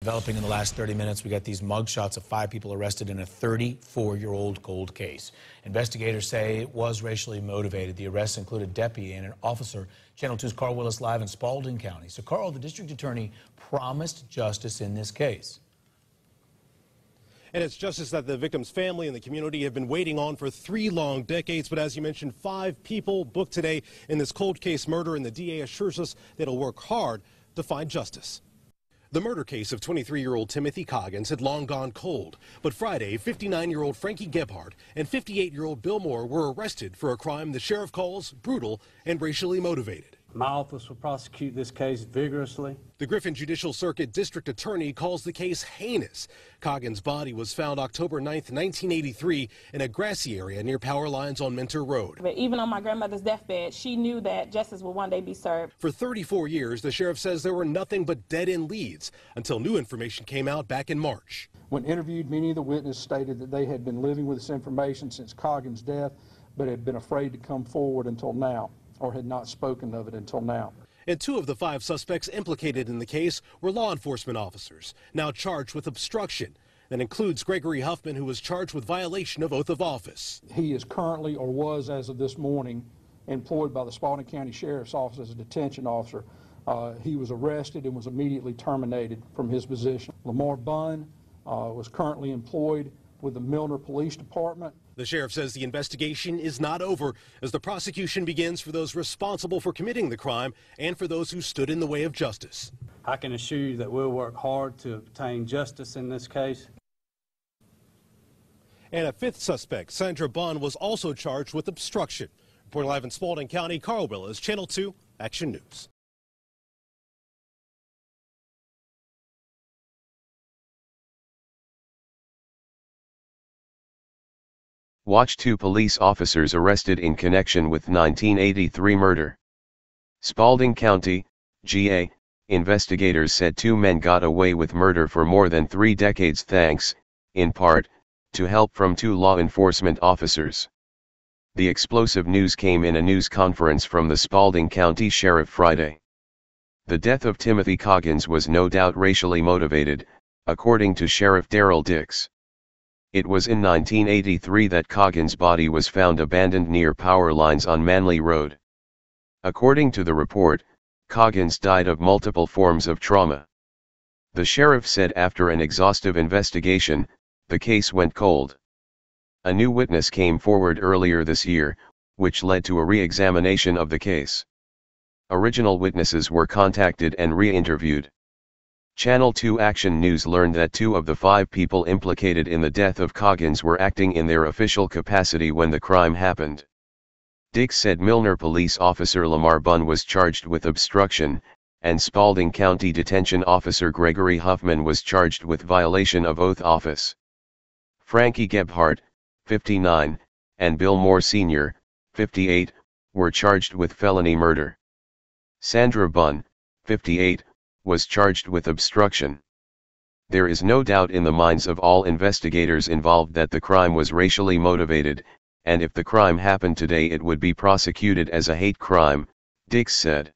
Developing in the last 30 minutes, we got these mugshots of 5 people arrested in a 34-year-old cold case. Investigators say it was racially motivated. The arrests included a deputy and an officer. Channel 2's Carl Willis live in Spalding County. So, Carl, the district attorney promised justice in this case. And it's justice that the victim's family and the community have been waiting on for 3 long decades. But as you mentioned, 5 people booked today in this cold case murder, and the DA assures us that he'll work hard to find justice. The murder case of 23-year-old Timothy Coggins had long gone cold, but Friday, 59-year-old Frankie Gebhardt and 58-year-old Bill Moore were arrested for a crime the sheriff calls brutal and racially motivated. My office will prosecute this case vigorously. The Griffin Judicial Circuit District Attorney calls the case heinous. Coggins' body was found October 9th, 1983 in a grassy area near power lines on Mentor Road. But even on my grandmother's deathbed, she knew that justice would one day be served. For 34 years, the sheriff says there were nothing but dead-end leads until new information came out back in March. When interviewed, many of the witnesses stated that they had been living with this information since Coggins' death, but had been afraid to come forward until now, or had not spoken of it until now. And 2 of the 5 suspects implicated in the case were law enforcement officers, now charged with obstruction. That includes Gregory Huffman, who was charged with violation of oath of office. He is currently, or was as of this morning, employed by the Spalding County Sheriff's Office as a detention officer. He was arrested and was immediately terminated from his position. Lamar Bunn was currently employed with the Milner Police Department. The sheriff says the investigation is not over as the prosecution begins for those responsible for committing the crime and for those who stood in the way of justice. I can assure you that we'll work hard to obtain justice in this case. And a 5th suspect, Sandra Bunn, was also charged with obstruction. Reporting live in Spalding County, Carl Willis, Channel 2 Action News. Watch 2 police officers arrested in connection with 1983 murder. Spalding County, GA, investigators said 2 men got away with murder for more than 3 decades thanks, in part, to help from 2 law enforcement officers. The explosive news came in a news conference from the Spalding County Sheriff Friday. The death of Timothy Coggins was no doubt racially motivated, according to Sheriff Darrell Dix. It was in 1983 that Coggins' body was found abandoned near power lines on Manley Road. According to the report, Coggins died of multiple forms of trauma. The sheriff said after an exhaustive investigation, the case went cold. A new witness came forward earlier this year, which led to a re-examination of the case. Original witnesses were contacted and re-interviewed. Channel 2 Action News learned that 2 of the 5 people implicated in the death of Coggins were acting in their official capacity when the crime happened. Dix said Milner Police Officer Lamar Bunn was charged with obstruction, and Spalding County Detention Officer Gregory Huffman was charged with violation of oath office. Frankie Gebhardt, 59, and Bill Moore Sr., 58, were charged with felony murder. Sandra Bunn, 58, was charged with obstruction. There is no doubt in the minds of all investigators involved that the crime was racially motivated, and if the crime happened today it would be prosecuted as a hate crime, Dix said.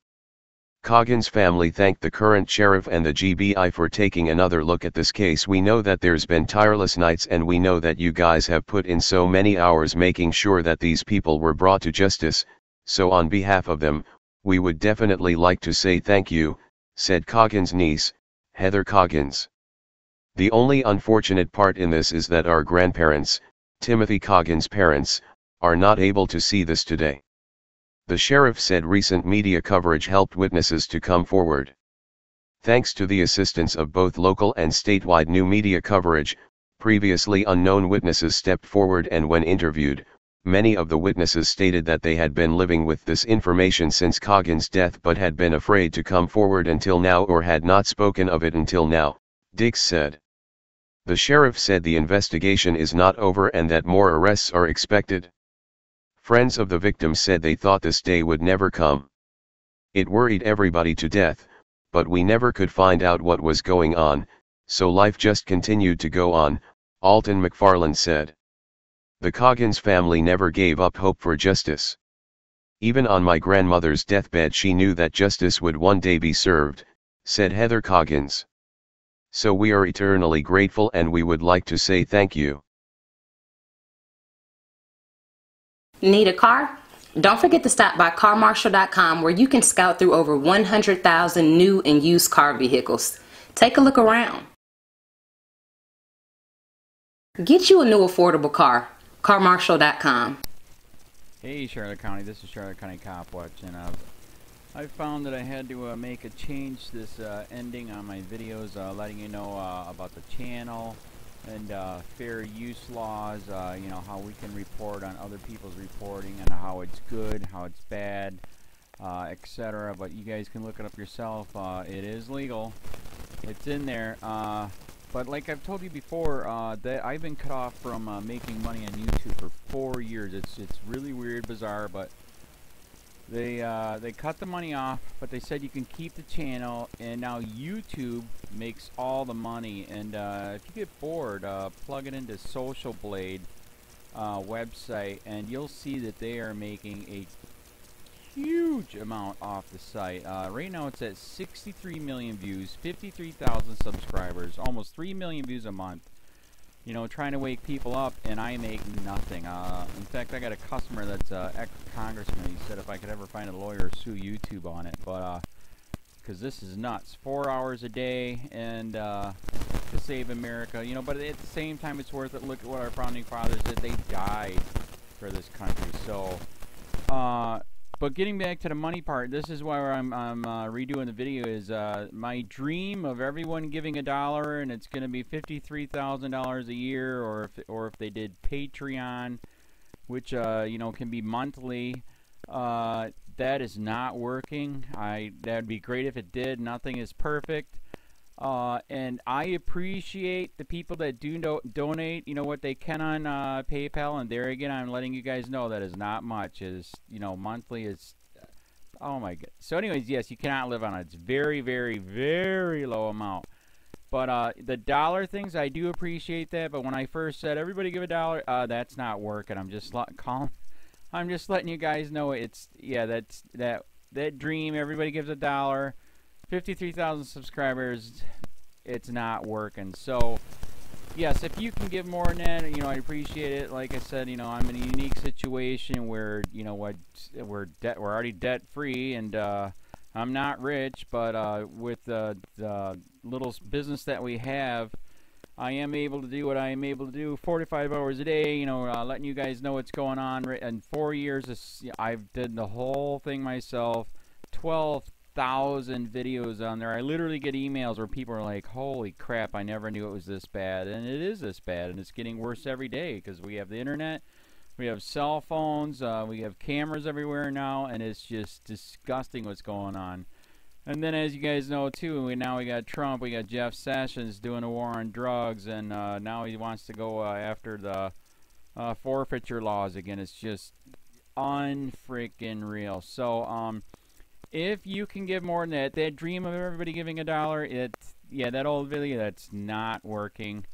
Coggins' family thanked the current sheriff and the GBI for taking another look at this case. We know that there's been tireless nights and we know that you guys have put in so many hours making sure that these people were brought to justice, so on behalf of them, we would definitely like to say thank you, said Coggins' niece, Heather Coggins. The only unfortunate part in this is that our grandparents, Timothy Coggins' parents, are not able to see this today. The sheriff said recent media coverage helped witnesses to come forward. Thanks to the assistance of both local and statewide new media coverage, previously unknown witnesses stepped forward, and when interviewed, many of the witnesses stated that they had been living with this information since Coggins' death but had been afraid to come forward until now or had not spoken of it until now, Dix said. The sheriff said the investigation is not over and that more arrests are expected. Friends of the victim said they thought this day would never come. It worried everybody to death, but we never could find out what was going on, so life just continued to go on, Alton McFarland said. The Coggins family never gave up hope for justice. Even on my grandmother's deathbed she knew that justice would one day be served, said Heather Coggins. So we are eternally grateful and we would like to say thank you. Need a car? Don't forget to stop by carmarshal.com where you can scout through over 100,000 new and used car vehicles. Take a look around. Get you a new affordable car. carmarshal.com. Hey Charlotte County, this is Charlotte County COPWATCH, and I found that I had to make a change this ending on my videos, letting you know about the channel and fair use laws, you know, how we can report on other people's reporting and how it's good, how it's bad, etc. But you guys can look it up yourself. It is legal. It's in there. But like I've told you before, that I've been cut off from making money on YouTube for 4 years. It's really weird, bizarre, but they cut the money off, but they said you can keep the channel, and now YouTube makes all the money. And if you get bored, plug it into Social Blade website, and you'll see that they are making a huge amount off the site. Right now it's at 63 million views, 53,000 subscribers, almost 3 million views a month. You know, trying to wake people up, and I make nothing. In fact, I got a customer that's ex-congressman. He said if I could ever find a lawyer, sue YouTube on it. But because this is nuts, 4 hours a day, and to save America. You know, but at the same time, it's worth it. Look at what our founding fathers did. They died for this country. So, but getting back to the money part, this is why I'm redoing the video. Is my dream of everyone giving $1, and it's going to be $53,000 a year, or if they did Patreon, which you know, can be monthly. That is not working. That'd be great if it did. Nothing is perfect. And I appreciate the people that do donate, you know, what they can on PayPal, and there again, I'm letting you guys know that is not much. Is, you know, monthly is, oh my god. So anyways, yes, you cannot live on it. It's very, very, very low amount. But the dollar things, I do appreciate that. But when I first said everybody give $1, that's not working. I'm just letting you guys know it's, yeah, that's that dream. Everybody gives $1. 53,000 subscribers, it's not working. So yes, if you can give more than that, you know, I appreciate it. Like I said, you know, I'm in a unique situation where, you know, we're already debt free, and I'm not rich, but with the little business that we have, I am able to do what I am able to do 45 hours a day, you know, letting you guys know what's going on. In 4 years, I've did the whole thing myself. 12,000 videos on there. I literally get emails where people are like, holy crap, I never knew it was this bad. And it is this bad, and it's getting worse every day because we have the internet, we have cell phones, we have cameras everywhere now, and it's just disgusting what's going on. And then, as you guys know too, now we got Trump, we got Jeff Sessions doing a war on drugs, and now he wants to go after the forfeiture laws again. It's just unfreaking real. So if you can give more than that dream of everybody giving $1, yeah, that old video, that's not working.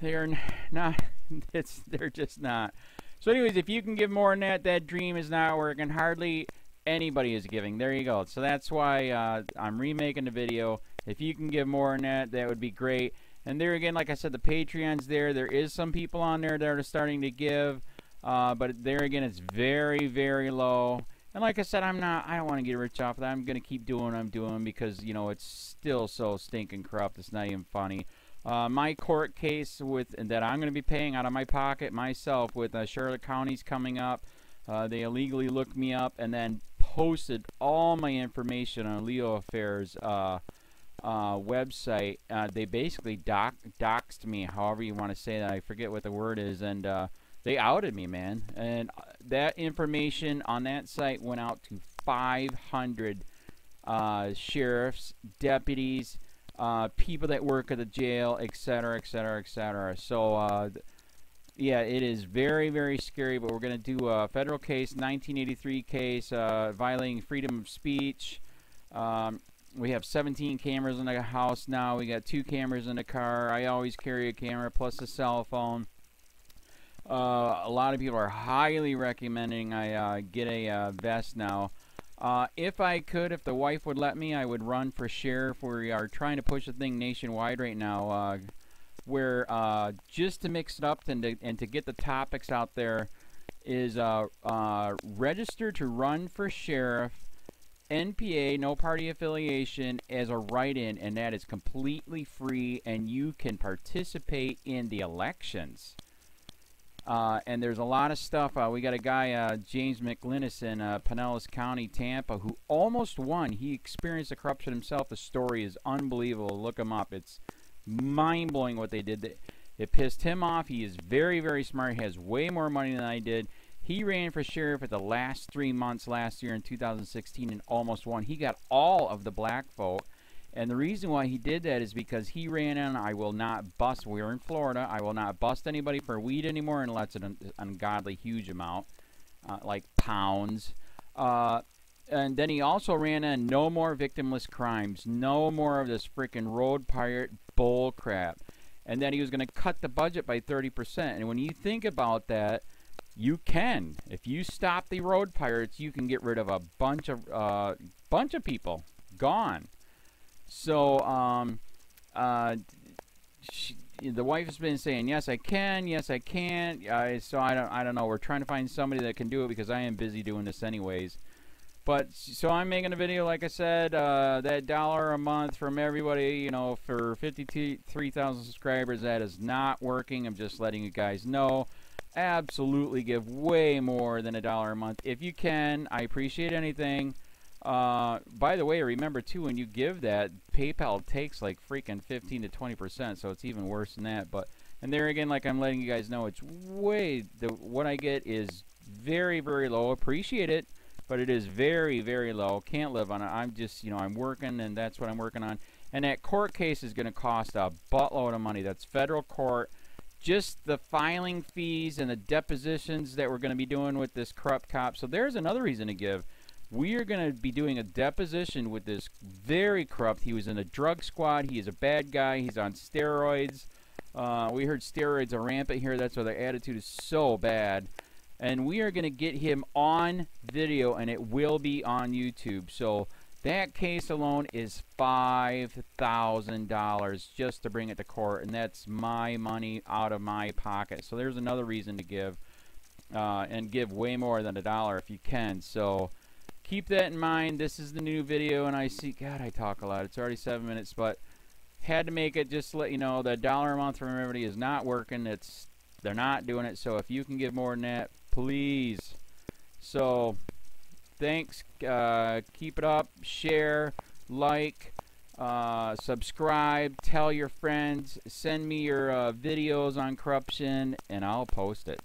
They're not, they're just not. So anyways, if you can give more than that dream is not working. Hardly anybody is giving. There you go. So that's why I'm remaking the video. If you can give more than that would be great. And there again, like I said, the Patreon's there. There is some people on there that are starting to give, but there again, it's very, very low. And like I said, I don't want to get rich off of that. I'm going to keep doing what I'm doing because, you know, it's still so stinking corrupt. It's not even funny. My court case that I'm going to be paying out of my pocket myself with Charlotte County's coming up. They illegally looked me up and then posted all my information on LEOAFFAIRS website. They basically doxed me, however you want to say that. I forget what the word is, and they outed me, man. And that information on that site went out to 500 sheriffs, deputies, people that work at the jail, etc., etc., etc. So, yeah, it is very, very scary, but we're going to do a federal case, 1983 case, violating freedom of speech. We have 17 cameras in the house now. We got 2 cameras in the car. I always carry a camera plus a cell phone. A lot of people are highly recommending I get a vest now. If I could, if the wife would let me, I would run for sheriff. We are trying to push the thing nationwide right now, where just to mix it up and to get the topics out there is register to run for sheriff, NPA, no party affiliation, as a write-in, and that is completely free, and you can participate in the elections. And there's a lot of stuff. We got a guy, James McLinnis in Pinellas County, Tampa, who almost won. He experienced the corruption himself. The story is unbelievable. Look him up. It's mind-blowing what they did. It pissed him off. He is very, very smart. He has way more money than I did. He ran for sheriff at the last 3 months last year in 2016 and almost won. He got all of the black vote. And the reason why he did that is because he ran on, I will not bust, we're in Florida, I will not bust anybody for weed anymore unless it's an ungodly huge amount, like pounds. And then he also ran on no more victimless crimes, no more of this freaking road pirate bull crap. And then he was going to cut the budget by 30%. And when you think about that, you can. If you stop the road pirates, you can get rid of a bunch of people. Gone. So, the wife has been saying, yes, I can, yes, I can't. So I don't know. We're trying to find somebody that can do it because I am busy doing this anyways. But, so I'm making a video, like I said, that $1 a month from everybody, you know, for 53,000 subscribers, that is not working. I'm just letting you guys know. Absolutely give way more than $1 a month. If you can, I appreciate anything. By the way, remember too, when you give that, PayPal takes like freaking 15 to 20%, so it's even worse than that. But, and there again, like I'm letting you guys know, it's way, what I get is very, very low. Appreciate it, but it is very, very low. Can't live on it. I'm just, you know, I'm working, and that's what I'm working on. And that court case is going to cost a buttload of money. That's federal court. Just the filing fees and the depositions that we're going to be doing with this corrupt cop. So there's another reason to give. We are going to be doing a deposition with this very corrupt. He was in a drug squad. He is a bad guy. He's on steroids. We heard steroids are rampant here. That's why their attitude is so bad. And we are going to get him on video, and it will be on YouTube. So that case alone is $5,000 just to bring it to court, and that's my money out of my pocket. So there's another reason to give, and give way more than $1 if you can. So keep that in mind. This is the new video, and I see, God, I talk a lot. It's already 7 minutes, but had to make it just to let you know that $1 a month from everybody is not working. They're not doing it. So if you can give more than that, please. So thanks. Keep it up. Share, like, subscribe, tell your friends, send me your videos on corruption, and I'll post it.